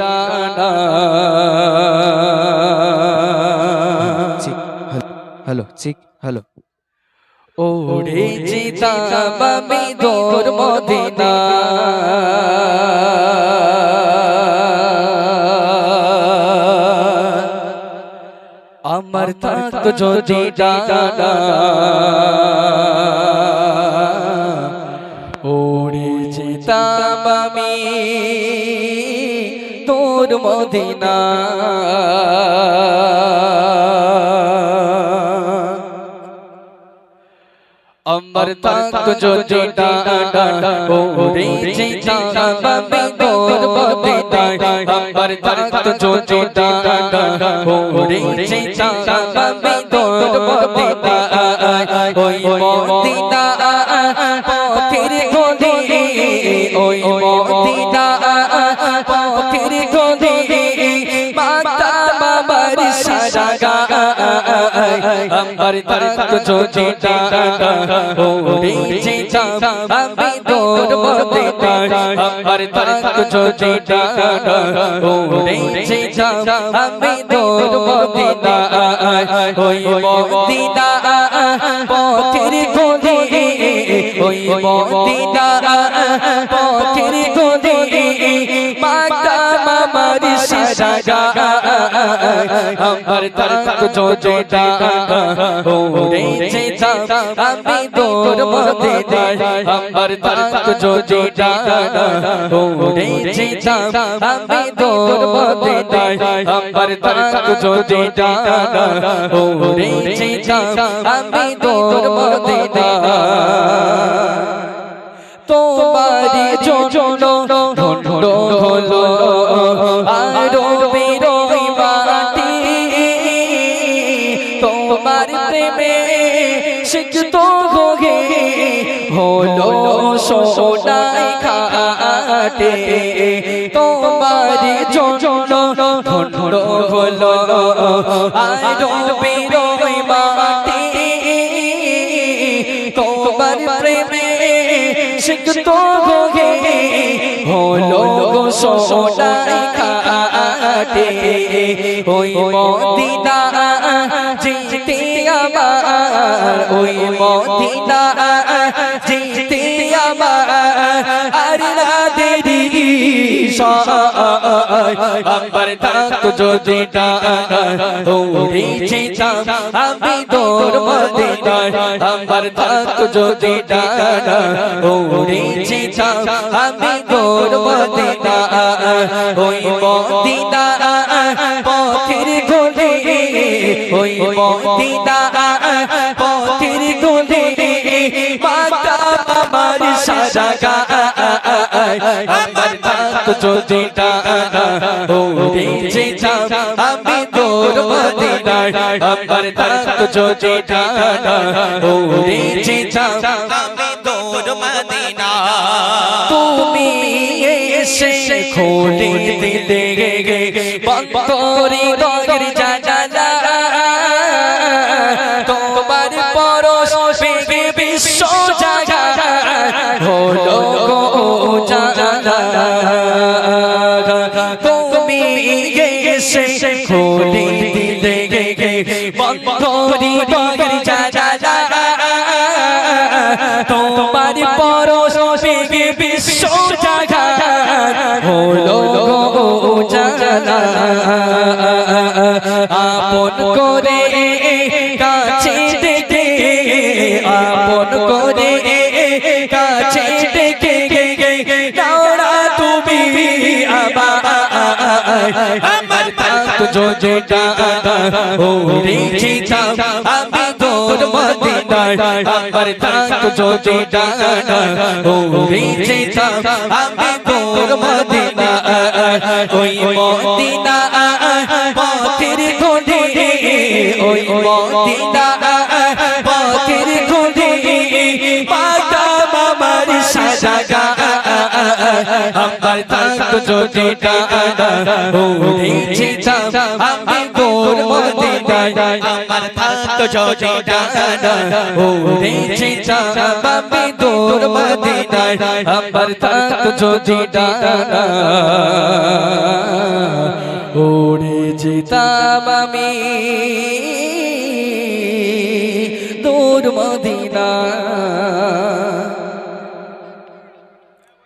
ডানা হ্যালো চিক হ্যালো ওরে যেতাম আমি তোর মদিনা আমার থাকত যদি ডানা ওরে যেতাম আমি তোর মদিনা আমার থাকত যদি ডানা ওরে যেতাম আমি তোর মদিনা আমার থাকত যদি ডানা ওরে যেতাম আমি তোর মদিনা ওই মদিনা পথের গলি ওই মদিনা পথের গলি মাতা বাবার সারা আমার থাকত যদি ডানা ওরে যেতাম আমি তোর মদিনা আমার থাকত যদি ডানা ওরে যেতাম আমি তোর মদিনা ওই মদিনা পথের গলি ওই মদিনা পথের গলি মাতা বাবার সারা আমার থাকত যদি ডানা ওরে যেতাম আমি তোর মদিনা আমার থাকত যদি ডানা ওরে যেতাম আমি তোর মদিনা আমার থাকত যদি ডানা ওরে যেতাম আমি তোর মদিনা তোমারি জন্য ঢন্ড হলো আরো বেরোই মাটি তোমার প্রেমে সিক্ত হোগে হলো সোনাই খাটে তোমারি জন্য ঢন্ড হলো আরো বেরোই মাটি তোমার প্রেমে সিক্ত হোগে হলো সোনাই খাটে ওই মদিনা যেতে আমার ওই মদিনা যেতে আমার আর না দেরি আমার থাকত যদি ডানা ওরে যেতাম আমি তোর মদিনা আমার থাকত যদি ডানা ওরে যেতাম আমি তোর মদিনা ওই মদিনা পথের গলি ওই মদিনা পথের গলি মাতা বাবার সারা আমার থাকত যদি ডানা ওরে যেতাম আমি তোর মদিনা আমার থাকত যদি ডানা ওরে যেতাম আমি তোর মদিনা তুমি এসে খোলে দিলে বন্তরি দগের জানালা তোমার পরশ পেগে বিশ্ব জাগা হলো গো জানা তুমি এসে খোলে দিলে বন্তরি দগের জানালা তোমার পরশ পেগে বিশ্ব জাগা হলো গো জানা আপন করে কাছে ডেকে আপন করে কাছে ডেকে দাঁড়া তুমি আমার থাকত যদি ডানা ওরে যেতাম আমি তোর মদিনা আমার থাকত যদি ডানা ওরে যেতাম আমি তোর মদিনা ওই মদিনা পথের গলি ওই মদিনা পথের গলি মাতা বাবার সারা আমার থাকত যদি ডানা ওরে যেতাম আমি তোর মদিনা আমার থাকত যদি ডানা ওরে যেতাম আমি তোর মদিনা আমার থাকত যদি ডানা উড়ে যেতাম আমি দূর মদিনা